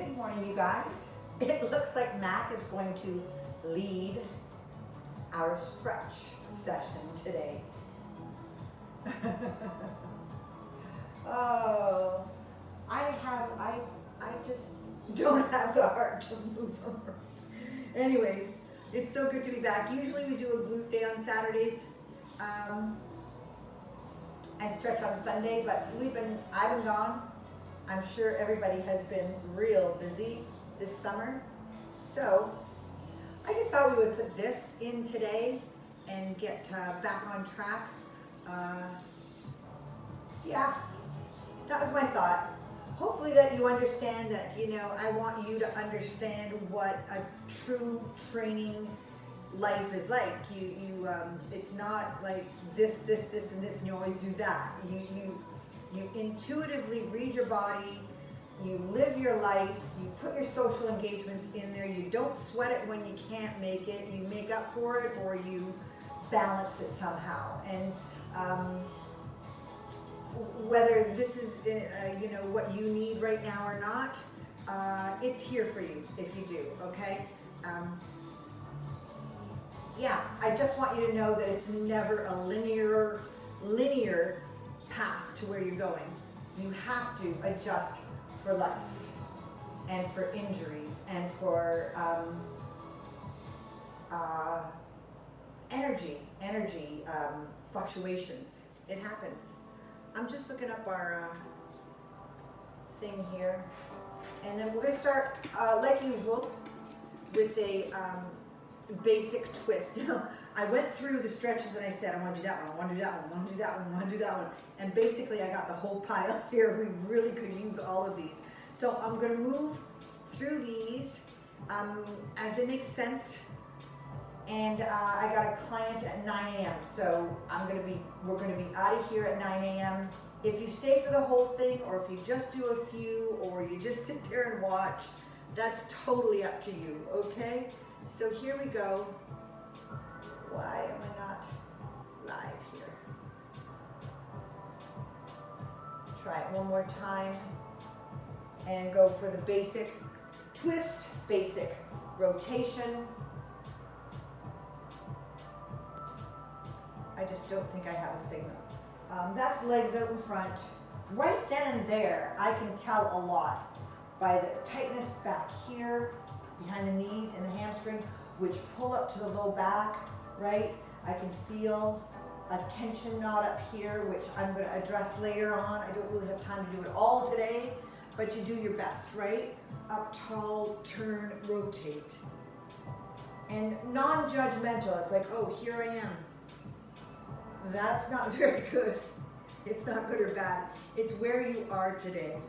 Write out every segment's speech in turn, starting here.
Good morning, you guys. It looks like Mac is going to lead our stretch session today. Oh, I just don't have the heart to move over. Anyways, it's so good to be back. Usually we do a glute day on Saturdays and stretch on Sunday, but I've been gone. I'm sure everybody has been real busy this summer. So I just thought we would put this in today and get back on track. Yeah, that was my thought. Hopefully that you understand that, I want you to understand what a true training life is like. It's not like this, and this, and you always do that. You intuitively read your body, you live your life, you put your social engagements in there, you don't sweat it when you can't make it, you make up for it or you balance it somehow. And whether this is what you need right now or not, it's here for you if you do, okay? Yeah, I just want you to know that it's never a linear path to where you're going. You have to adjust for life and for injuries and for energy fluctuations. It happens. I'm just looking up our thing here, and then we're going to start like usual with a basic twist. I went through the stretches and I said, I want to do that one, I want to do that one, I want to do that one, I want to do that one. And basically I got the whole pile here. We really could use all of these. So I'm going to move through these as it makes sense. And I got a client at 9 a.m. So we're going to be out of here at 9 a.m. If you stay for the whole thing, or if you just do a few, or you just sit there and watch, that's totally up to you, okay? So here we go. Why am I not live here? Try it one more time and go for the basic twist, basic rotation. I just don't think I have a signal. That's legs out in front. Right then and there, I can tell a lot by the tightness back here, behind the knees and the hamstring, which pull up to the low back, right? I can feel a tension knot up here, which I'm going to address later on. I don't really have time to do it all today, but you do your best, right? Up tall, turn, rotate. And non-judgmental. It's like, oh, here I am. That's not very good. It's not good or bad. It's where you are today.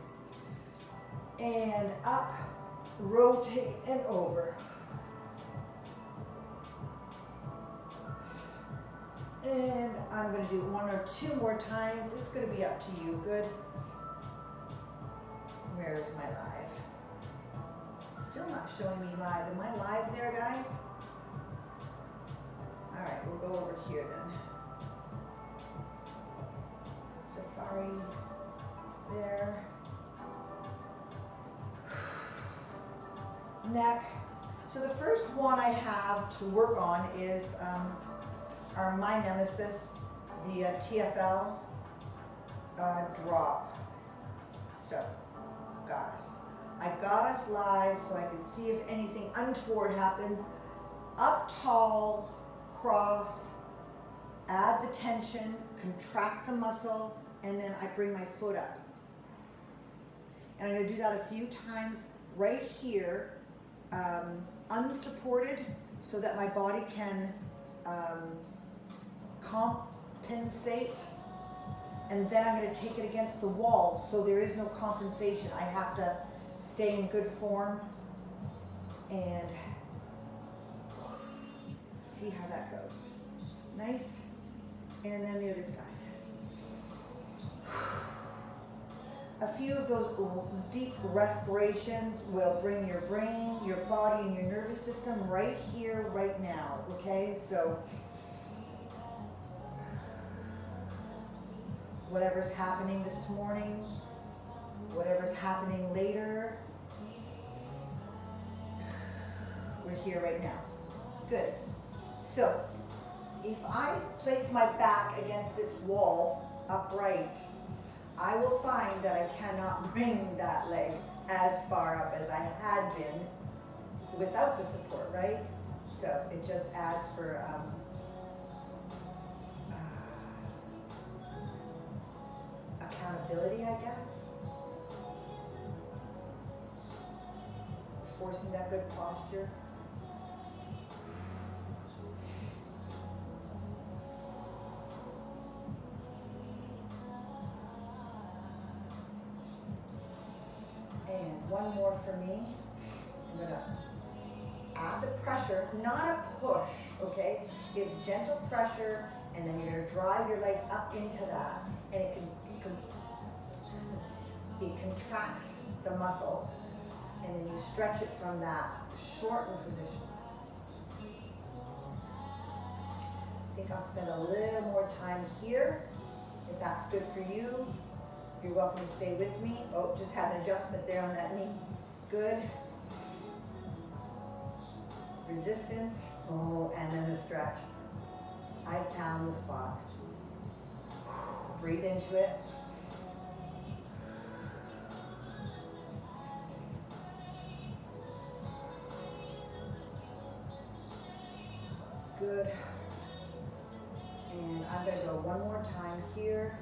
And up, rotate, and over. And I'm going to do one or two more times. It's going to be up to you. Good. Where's my live? Still not showing me live. Am I live there, guys? All right, we'll go over here then. Safari there. Neck. So the first one I have to work on is my nemesis, the TFL drop. So, I got us live so I can see if anything untoward happens. Up tall, cross, add the tension, contract the muscle, and then I bring my foot up. And I'm going to do that a few times right here, unsupported, so that my body can compensate, and then I'm going to take it against the wall, so there is no compensation. I have to stay in good form and see how that goes. Nice. And then the other side. A few of those deep respirations will bring your brain, your body, and your nervous system right here, right now, okay? So whatever's happening this morning, whatever's happening later, we're here right now. Good. So, if I place my back against this wall upright, I will find that I cannot bring that leg as far up as I had been without the support, right? So it just adds for accountability, I guess. Forcing that good posture. And one more for me. I'm gonna add the pressure, not a push, okay? It's gentle pressure, and then you're gonna drive your leg up into that, and it contracts the muscle, and then you stretch it from that shortened position. I think I'll spend a little more time here. If that's good for you, you're welcome to stay with me. Oh, just had an adjustment there on that knee. Good. Resistance. Oh, and then the stretch. I found the spot. Breathe into it. Good. And I'm going to go one more time here.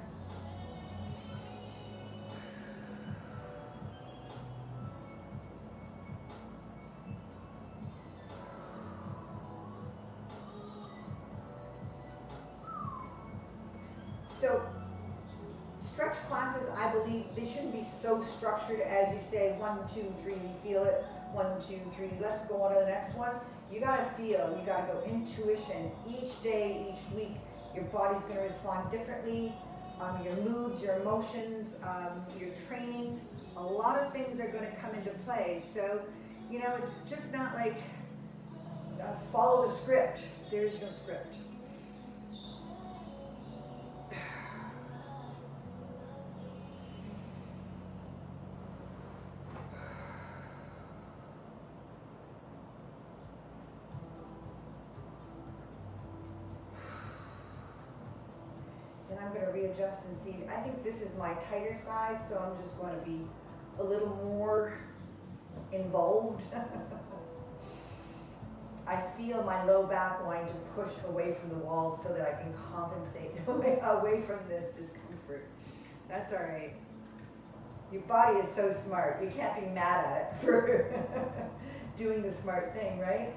So, stretch classes, I believe, they shouldn't be so structured as you say, 1, 2, 3, feel it, 1, 2, 3, let's go on to the next one. You gotta feel, you gotta go intuition. Each day, each week, your body's gonna respond differently. Your moods, your emotions, your training, a lot of things are gonna come into play. So, you know, it's just not like follow the script. There's no script. And I'm going to readjust and see. I think this is my tighter side, so I'm just going to be a little more involved. I feel my low back wanting to push away from the wall so that I can compensate away from this discomfort. That's all right. Your body is so smart. You can't be mad at it for doing the smart thing, right?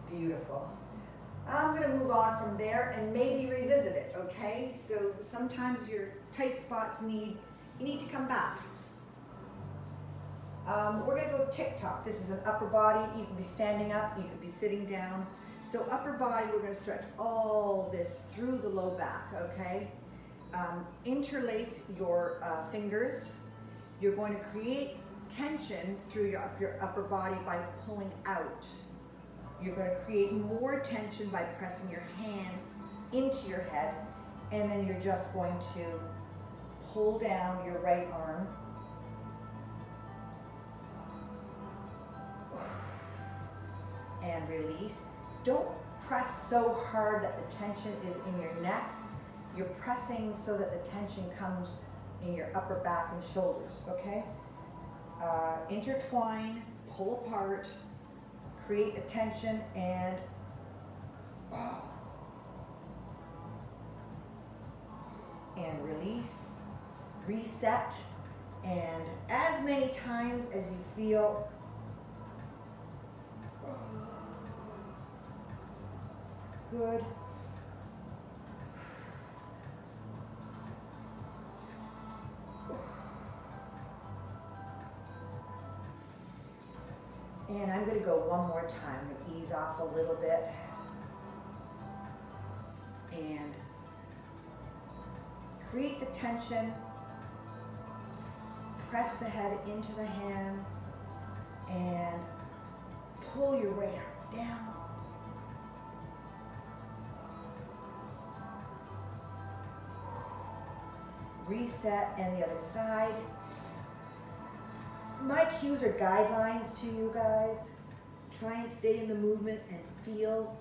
Beautiful. I'm going to move on from there and maybe revisit it, okay? So sometimes your tight spots you need to come back. We're going to go Tock. This is an upper body. You can be standing up, you could be sitting down. So upper body, we're going to stretch all this through the low back, okay? Interlace your fingers. You're going to create tension through your upper body by pulling out. You're going to create more tension by pressing your hands into your head, and then you're just going to pull down your right arm. And release. Don't press so hard that the tension is in your neck. You're pressing so that the tension comes in your upper back and shoulders, okay? Intertwine, pull apart, create the tension, and release, reset, and as many times as you feel. Good. And I'm going to go one more time. I'm going to ease off a little bit. And create the tension. Press the head into the hands. And pull your right arm down. Reset, and the other side. my cues are guidelines to you guys. Try and stay in the movement and feel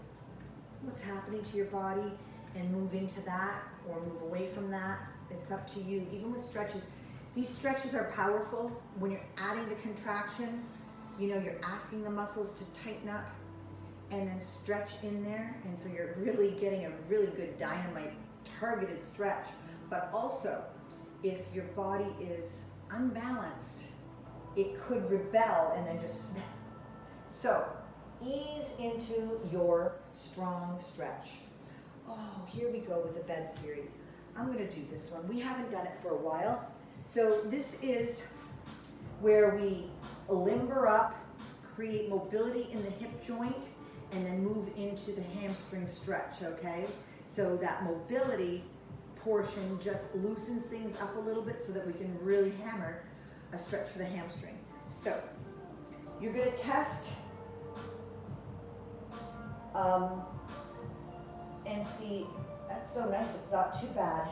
what's happening to your body and move into that or move away from that. It's up to you. Even with stretches, these stretches are powerful. When you're adding the contraction, you know, you're asking the muscles to tighten up and then stretch in there. And so you're really getting a really good dynamite targeted stretch. But also, if your body is unbalanced, it could rebel and then just snap. So ease into your strong stretch. Oh, here we go with the bed series. I'm going to do this one. We haven't done it for a while. So this is where we limber up, create mobility in the hip joint, and then move into the hamstring stretch, okay? So that mobility portion just loosens things up a little bit so that we can really hammer a stretch for the hamstring. So you're going to test and see. That's so nice, it's not too bad.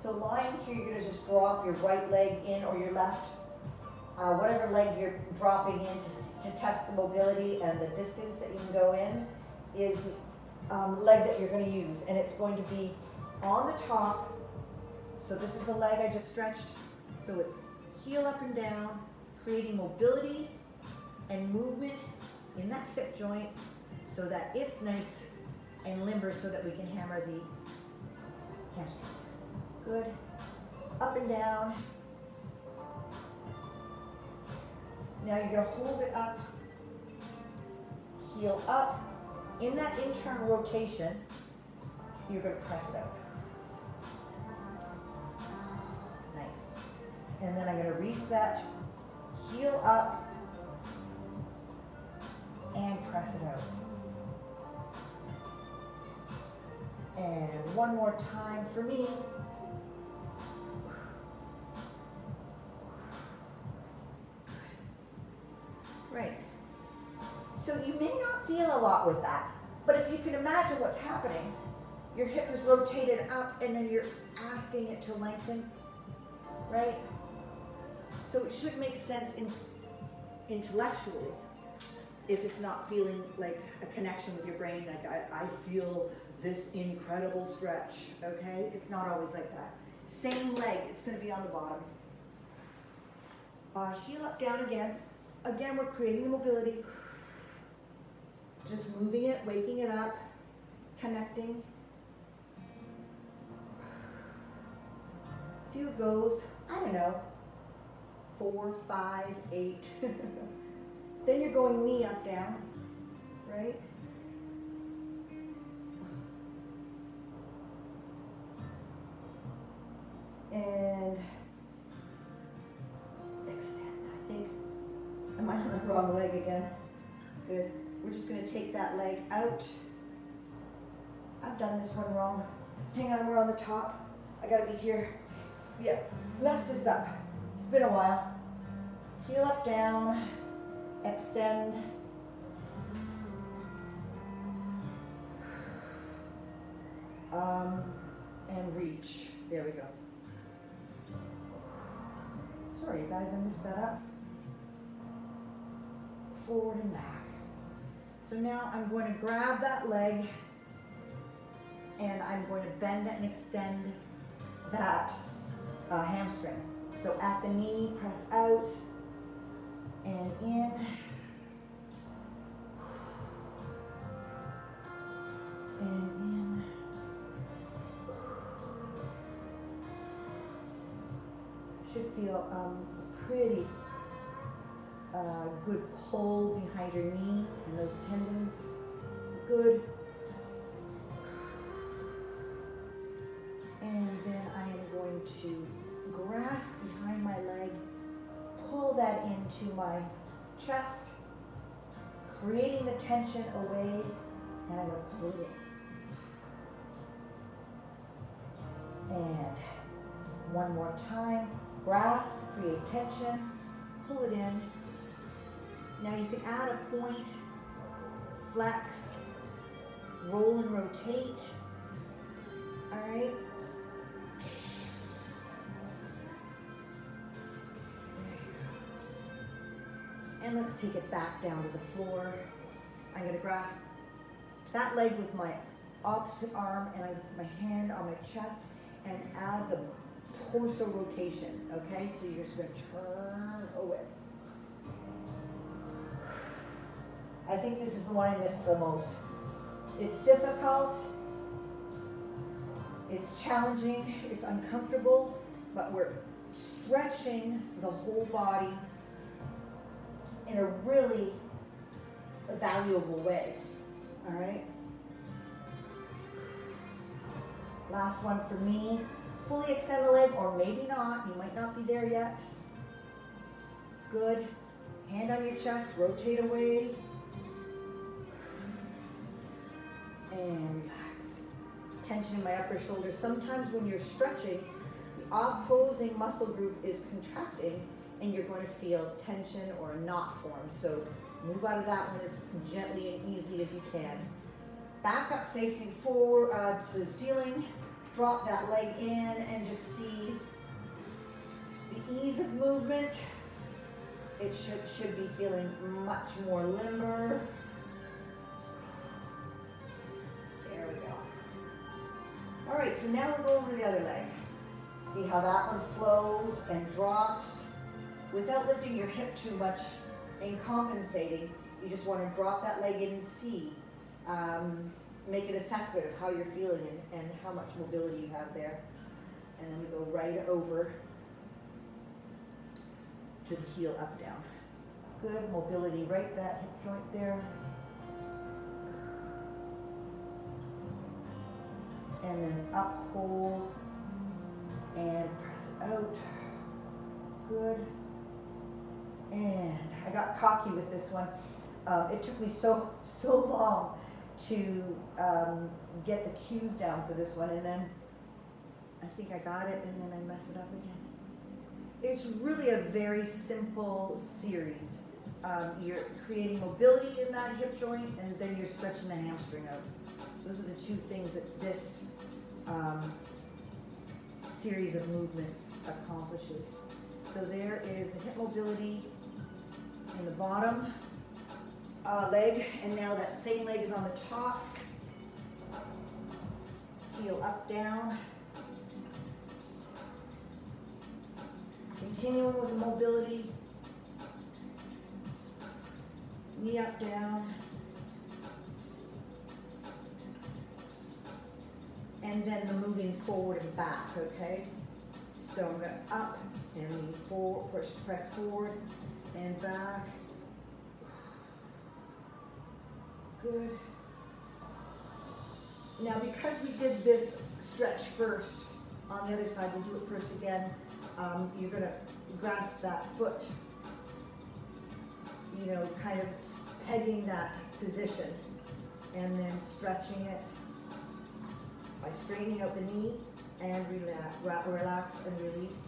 So lying here, you're going to just drop your right leg in or your left, whatever leg you're dropping in to test the mobility and the distance that you can go in is the leg that you're going to use. And it's going to be on the top. So this is the leg I just stretched. So it's heel up and down, creating mobility and movement in that hip joint so that it's nice and limber so that we can hammer the hamstring. Good. Up and down. Now you're going to hold it up, heel up. In that internal rotation, you're going to press it out. Nice. And then I'm going to reset, heel up, and press it out. And one more time for me. Right. So you may not feel a lot with that, but if you can imagine what's happening, your hip is rotated up and then you're asking it to lengthen, right? So it should make sense intellectually if it's not feeling like a connection with your brain, like I feel this incredible stretch, okay? It's not always like that. Same leg, it's going to be on the bottom. Heel up, down again. Again, we're creating the mobility. Just moving it, waking it up, connecting. A few goes, I don't know, 4, 5, 8. Then you're going knee up, down, right? And extend, I think. Am I on the wrong leg again? Good. We're just going to take that leg out. I've done this one wrong. Hang on, we're on the top. I got to be here. Yeah, mess this up. It's been a while. Heel up, down, extend. And reach. There we go. Sorry, guys, I messed that up. Forward and back. So now I'm going to grab that leg and I'm going to bend and extend that hamstring. So at the knee, press out and in. And in. Should feel a pretty good pull behind your knee and those tendons. Good. And then I am going to grasp behind my leg, pull that into my chest, creating the tension away, and I'm going to pull it in. And one more time, grasp, create tension, pull it in. Now you can add a point, flex, roll and rotate. All right. There you go. And let's take it back down to the floor. I'm gonna grasp that leg with my opposite arm and I put my hand on my chest and add the torso rotation, okay? So you're just gonna turn away. I think this is the one I missed the most. It's difficult, it's challenging, it's uncomfortable, but we're stretching the whole body in a really valuable way, all right? Last one for me. Fully extend the leg, or maybe not. You might not be there yet. Good. Hand on your chest, rotate away. And relax. Tension in my upper shoulder. Sometimes when you're stretching, the opposing muscle group is contracting and you're going to feel tension or a knot form. So move out of that one as gently and easily as you can. Back up facing forward to the ceiling. Drop that leg in and just see the ease of movement. It should be feeling much more limber. There we go. All right, so now we're going over to the other leg. See how that one flows and drops without lifting your hip too much and compensating. You just want to drop that leg in and see. Make an assessment of how you're feeling and how much mobility you have there. And then we go right over to the heel up down. Good mobility, right that hip joint there. And then up, hold, and press it out. Good. And I got cocky with this one. It took me so long to get the cues down for this one, and then I think I got it, and then I mess it up again. It's really a very simple series. You're creating mobility in that hip joint, and then you're stretching the hamstring out. Those are the two things that this series of movements accomplishes. So there is the hip mobility in the bottom leg, and now that same leg is on the top. Heel up, down. Continuing with the mobility. Knee up, down. And then the moving forward and back, okay? So I'm going up and lean forward, press forward and back. Good. Now because we did this stretch first, on the other side, we'll do it first again. You're going to grasp that foot, you know, kind of pegging that position and then stretching it by straightening out the knee and relax and release.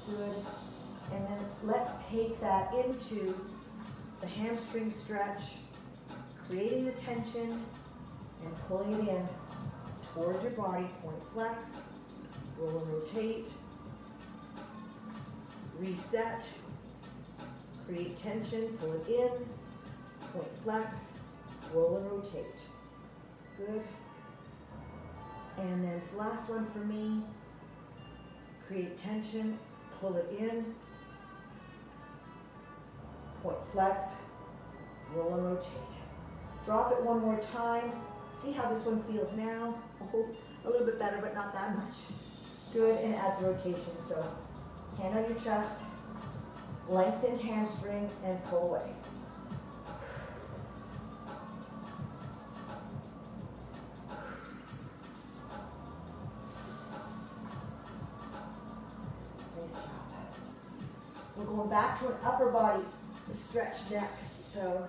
Good. And then let's take that into the hamstring stretch, creating the tension and pulling it in towards your body. Point flex, roll and rotate, reset, create tension, pull it in, point flex, roll and rotate. Good. And then the last one for me, create tension, pull it in, point flex, roll and rotate. Drop it one more time. See how this one feels now. Oh, a little bit better, but not that much. Good, and add the rotation. So hand on your chest, lengthen hamstring, and pull away. Nice job. We're going back to an upper body stretch next. So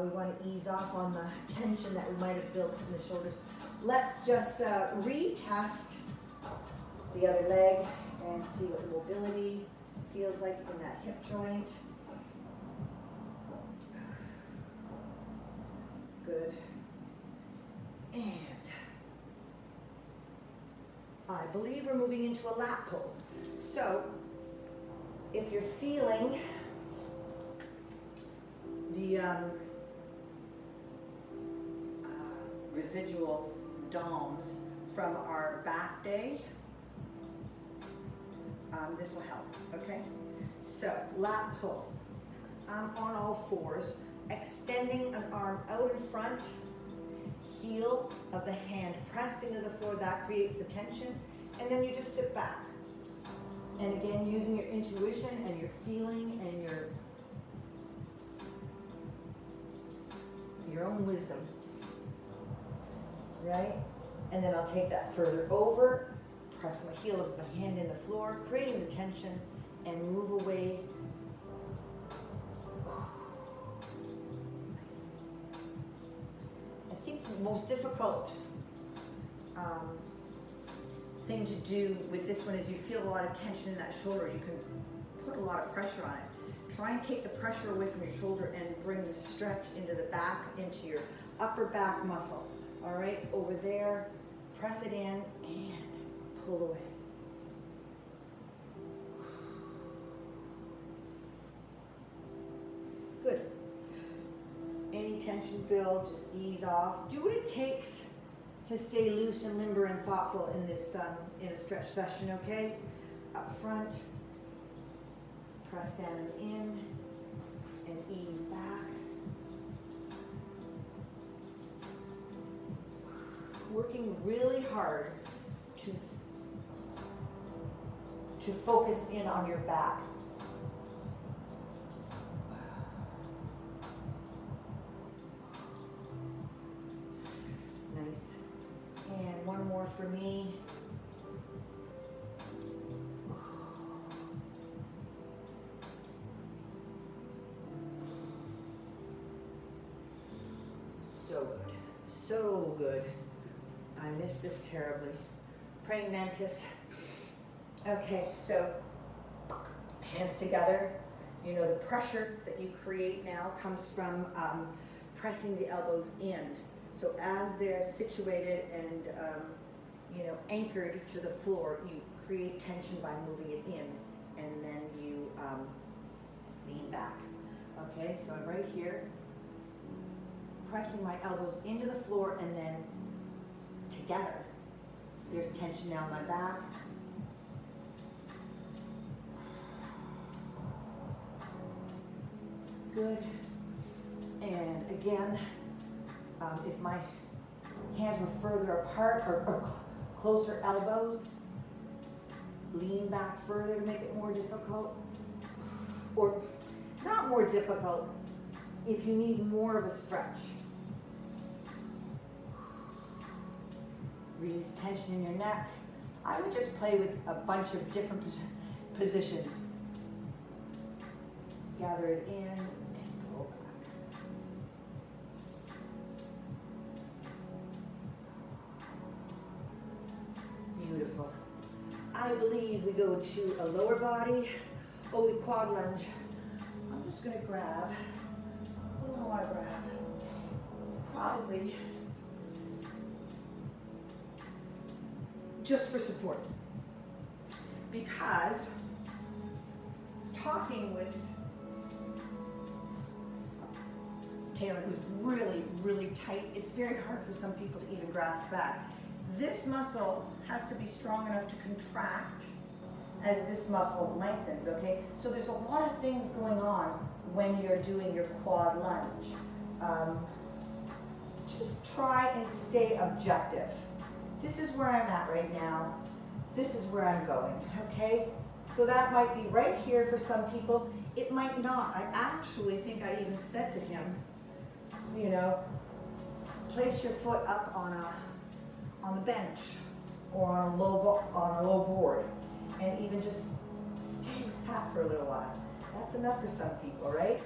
we want to ease off on the tension that we might have built in the shoulders. Let's just retest the other leg and see what the mobility feels like in that hip joint. Good. And I believe we're moving into a lat pull. So if you're feeling the residual DOMs from our back day, this will help, okay? So, lat pull. I'm on all fours, extending an arm out in front, heel of the hand pressed into the floor, that creates the tension, and then you just sit back. And again, using your intuition and your feeling and your own wisdom, right? And then I'll take that further over, press my heel of my hand in the floor, creating the tension, and move away. I think the most difficult thing to do with this one is you feel a lot of tension in that shoulder. You can put a lot of pressure on it. Try and take the pressure away from your shoulder and bring the stretch into the back, into your upper back muscle. All right, over there, press it in and pull away. Good. Any tension build, just ease off. Do what it takes to stay loose and limber and thoughtful in this in a stretch session, okay? Up front, press down and in, and ease back. Working really hard to focus in on your back. Nice. And one more for me. So good. So good. I miss this terribly. Praying mantis. Okay, so hands together. You know, the pressure that you create now comes from pressing the elbows in. So as they're situated and anchored to the floor, you create tension by moving it in, and then you lean back. Okay, so I'm right here, pressing my elbows into the floor, and then together. There's tension down my back. Good. And again, if my hands were further apart or closer elbows, lean back further to make it more difficult. Or not more difficult if you need more of a stretch. Release tension in your neck. I would just play with a bunch of different positions. Gather it in and pull back. Beautiful. I believe we go to a lower body. Oh, the quad lunge. I'm just going to grab. What do I want to grab? Probably just for support, because I was talking with Taylor, who's really, really tight. It's very hard for some people to even grasp that. This muscle has to be strong enough to contract as this muscle lengthens, okay? So there's a lot of things going on when you're doing your quad lunge. Just try and stay objective. This is where I'm at right now. This is where I'm going, okay? So that might be right here for some people. It might not. I actually think I even said to him, place your foot up on the bench or on a low board, and even just stay with that for a little while. That's enough for some people, right?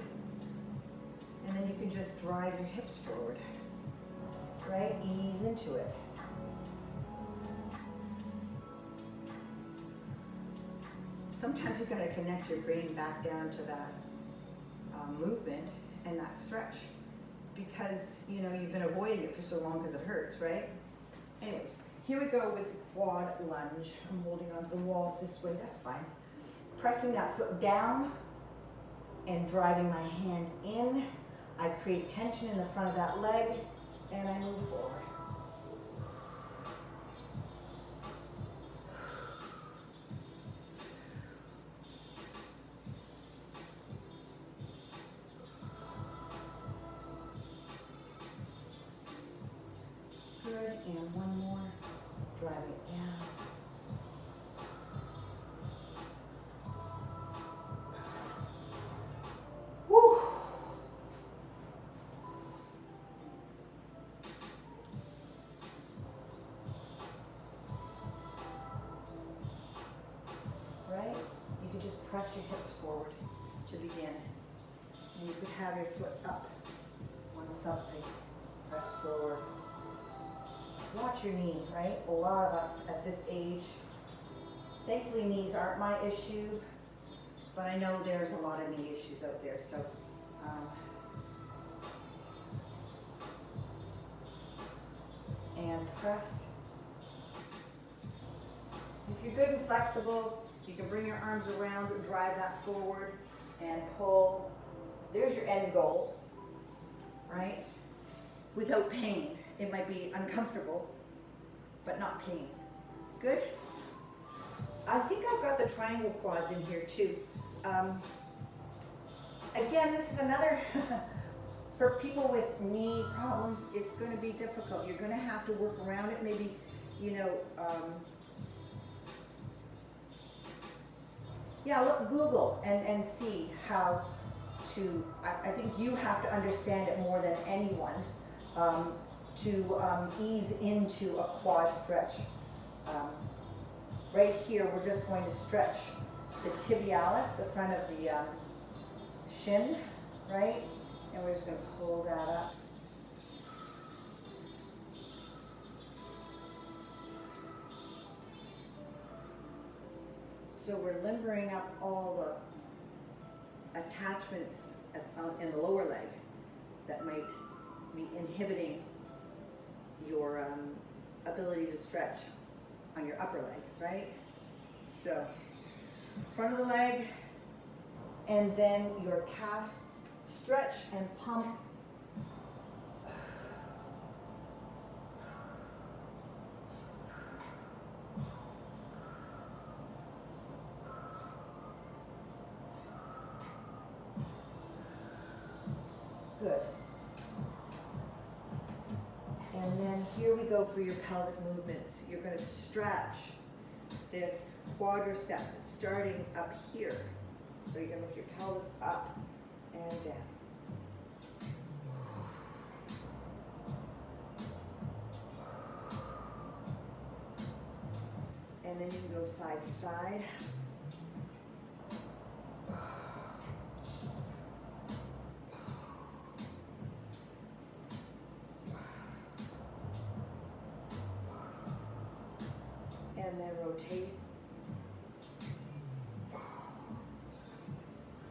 And then you can just drive your hips forward, right? Ease into it. Sometimes you've got to connect your brain back down to that movement and that stretch, because you've been avoiding it for so long because it hurts, right? Anyways, here we go with the quad lunge. I'm holding onto the wall this way, that's fine. pressing that foot down and driving my hand in. I create tension in the front of that leg and I move forward. Good, and one more. Drive it down. Woo! Right? You can just press your hips forward to begin. And you could have your foot up on something. Press forward. Watch your knee, right? A lot of us at this age, thankfully knees aren't my issue, but I know there's a lot of knee issues out there, so and press. If you're good and flexible, you can bring your arms around, drive that forward, and pull. There's your end goal, right? Without pain. It might be uncomfortable, but not pain. Good? I think I've got the triangle quads in here too. Again, this is another, for people with knee problems, it's going to be difficult. You're going to have to work around it. Maybe, you know, yeah, look, Google and see how to, I think you have to understand it more than anyone. To ease into a quad stretch. Right here, we're just going to stretch the tibialis, the front of the shin, right? And we're just going to pull that up. So we're limbering up all the attachments in the lower leg that might be inhibiting your ability to stretch on your upper leg, right? So, front of the leg, and then your calf stretch and pump. Good. And then here we go for your pelvic movements. You're going to stretch this quadricep starting up here. So you're going to lift your pelvis up and down. And then you can go side to side. And then rotate.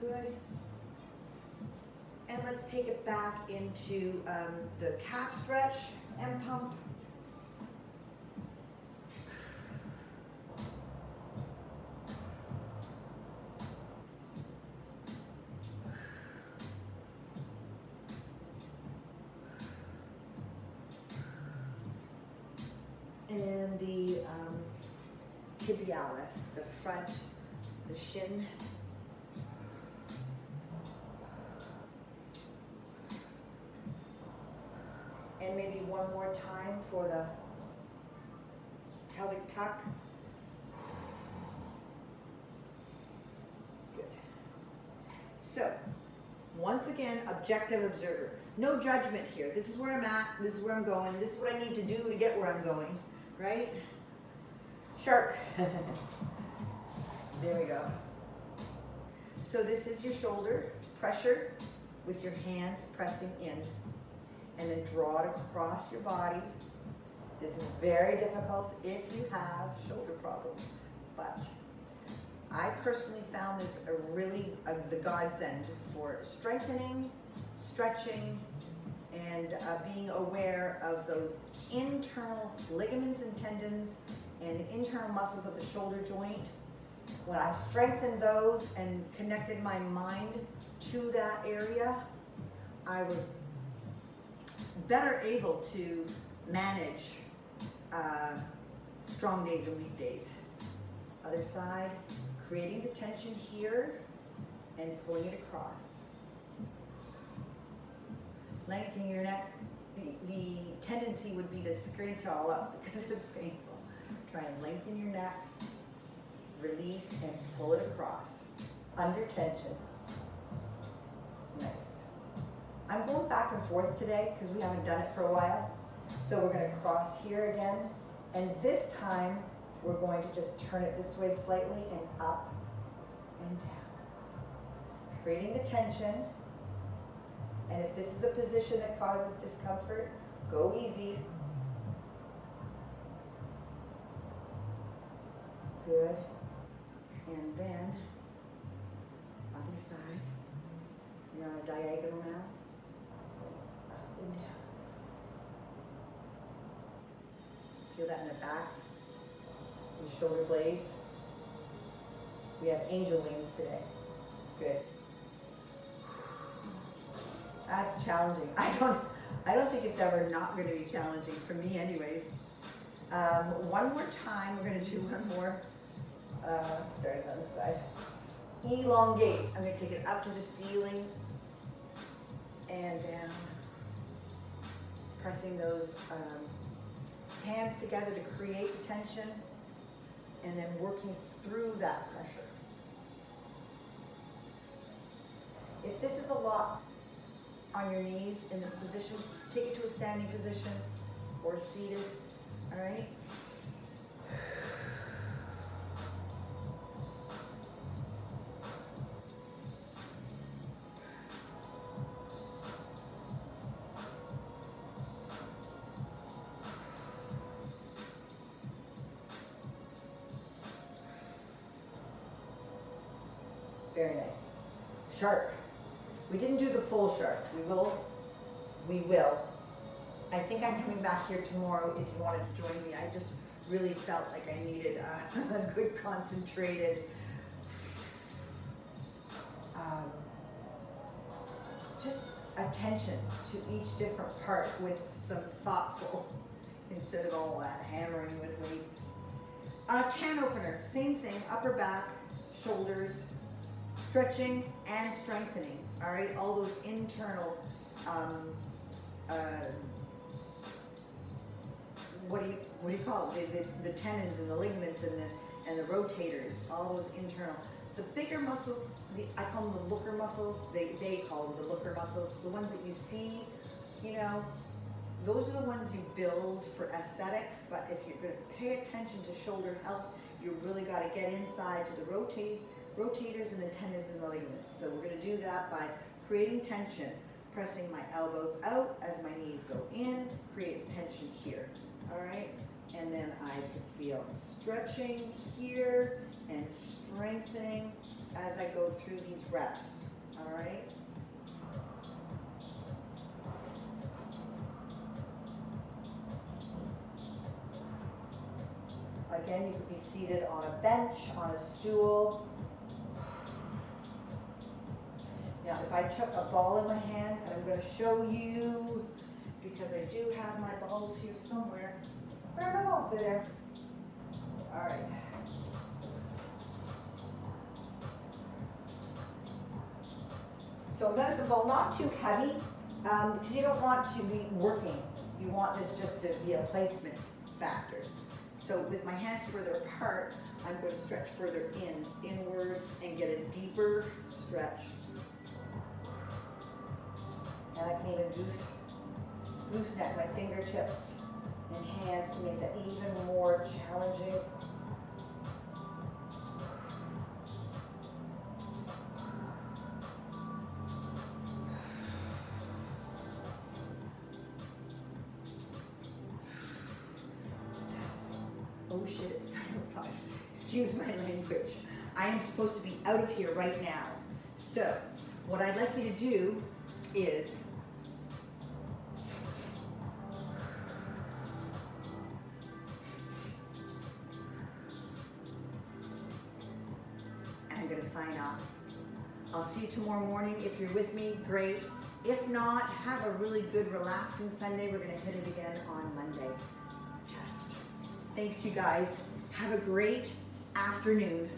Good. And let's take it back into the calf stretch and pump. And the tibialis, the front, the shin. And maybe one more time for the pelvic tuck. Good. So, once again, objective observer. No judgment here. This is where I'm at, this is where I'm going, this is what I need to do to get where I'm going, right? Shark. There we go. So this is your shoulder pressure with your hands pressing in. And then draw it across your body. This is very difficult if you have shoulder problems, but I personally found this the godsend for strengthening, stretching, and being aware of those internal ligaments and tendons and the internal muscles of the shoulder joint When I strengthened those and connected my mind to that area, I was better able to manage strong days and weak days. Other side, creating the tension here and pulling it across. Lengthening your neck. The tendency would be to scrunch all up because it's painful. Try and lengthen your neck, release, and pull it across. Under tension. Nice. I'm going back and forth today because we haven't done it for a while. So we're going to cross here again. And this time, we're going to just turn it this way slightly and up and down. Creating the tension. And if this is a position that causes discomfort, go easy. Good. And then, other side. You're on a diagonal now. Up and down. Feel that in the back. Your shoulder blades. We have angel wings today. Good. That's challenging. I don't think it's ever not going to be challenging for me anyways. One more time, we're going to do one more, starting on the side. Elongate. I'm going to take it up to the ceiling and down. Pressing those hands together to create tension and then working through that pressure. If this is a lot on your knees in this position, take it to a standing position or seated, all right? Very nice. Shark. We didn't do the full shark. We will. I think I'm coming back here tomorrow if you wanted to join me. I just really felt like I needed a good concentrated just attention to each different part with some thoughtful instead of all that hammering with weights. Can opener, same thing, upper back, shoulders, stretching and strengthening. All right, all those internal, what do you call it? The tendons and the ligaments and the rotators, all those internal. The bigger muscles, I call them the looker muscles. They call them the looker muscles. The ones that you see, you know, those are the ones you build for aesthetics. But if you're going to pay attention to shoulder health, you really got to get inside to the rotators and the tendons and the ligaments. So we're going to do that by creating tension, pressing my elbows out as my knees go in, creates tension here, all right? And then I can feel stretching here and strengthening as I go through these reps, all right? Again, you could be seated on a bench, on a stool. Now, if I took a ball in my hands, and I'm going to show you, because I do have my balls here somewhere. Where are my balls? They're there. All right. So medicine ball, not too heavy, because you don't want to be working. You want this just to be a placement factor. So with my hands further apart, I'm going to stretch further inwards, and get a deeper stretch. And I can even gooseneck my fingertips and hands to make that even more challenging. Oh shit, it's 9:05. Excuse my language. I am supposed to be out of here right now. So, what I'd like you to do is gonna sign off. I'll see you tomorrow morning. If you're with me, great. If not, have a really good relaxing Sunday. We're gonna hit it again on Monday. Thanks you guys. Have a great afternoon.